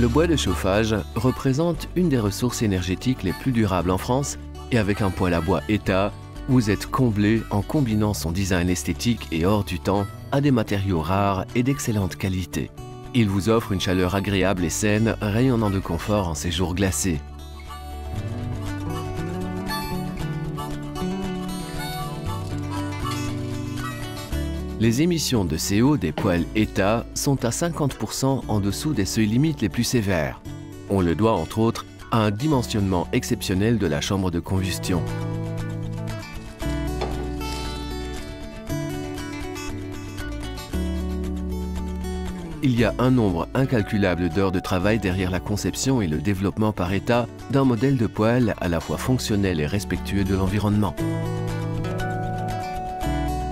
Le bois de chauffage représente une des ressources énergétiques les plus durables en France et avec un poêle à bois ETA, vous êtes comblé en combinant son design esthétique et hors du temps à des matériaux rares et d'excellente qualité. Il vous offre une chaleur agréable et saine, rayonnant de confort en ces jours glacés. Les émissions de CO des poêles ETA sont à 50% en dessous des seuils limites les plus sévères. On le doit entre autres à un dimensionnement exceptionnel de la chambre de combustion. Il y a un nombre incalculable d'heures de travail derrière la conception et le développement par ETA d'un modèle de poêle à la fois fonctionnel et respectueux de l'environnement.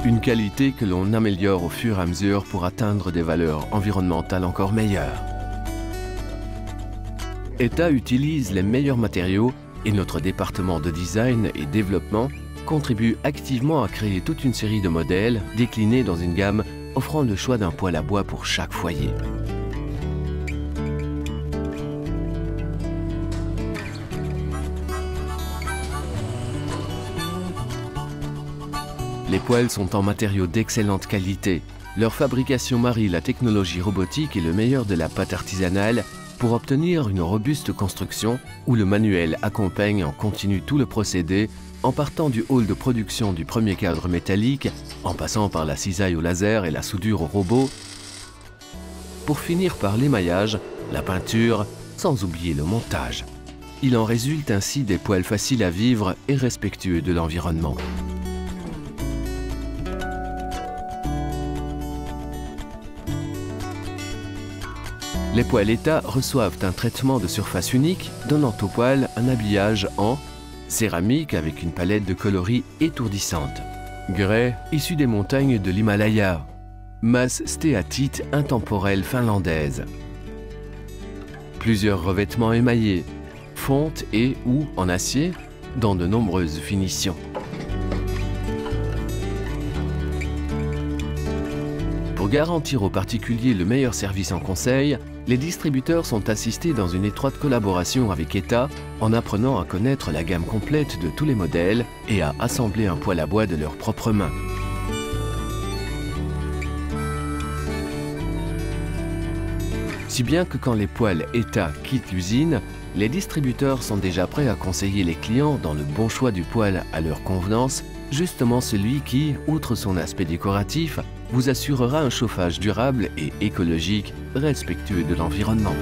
Une qualité que l'on améliore au fur et à mesure pour atteindre des valeurs environnementales encore meilleures. ETA utilise les meilleurs matériaux et notre département de design et développement contribue activement à créer toute une série de modèles déclinés dans une gamme offrant le choix d'un poêle à bois pour chaque foyer. Les poêles sont en matériaux d'excellente qualité. Leur fabrication marie la technologie robotique et le meilleur de la pâte artisanale pour obtenir une robuste construction où le manuel accompagne en continu tout le procédé en partant du hall de production du premier cadre métallique, en passant par la cisaille au laser et la soudure au robot, pour finir par l'émaillage, la peinture, sans oublier le montage. Il en résulte ainsi des poêles faciles à vivre et respectueux de l'environnement. Les poêles ETA reçoivent un traitement de surface unique, donnant au poêle un habillage en céramique avec une palette de coloris étourdissante, grès issu des montagnes de l'Himalaya, masse stéatite intemporelle finlandaise, plusieurs revêtements émaillés, fonte et ou en acier dans de nombreuses finitions. Pour garantir aux particuliers le meilleur service en conseil, les distributeurs sont assistés dans une étroite collaboration avec ETA en apprenant à connaître la gamme complète de tous les modèles et à assembler un poêle à bois de leurs propres mains. Si bien que quand les poêles ETA quittent l'usine, les distributeurs sont déjà prêts à conseiller les clients dans le bon choix du poêle à leur convenance, justement celui qui, outre son aspect décoratif, vous assurera un chauffage durable et écologique, respectueux de l'environnement.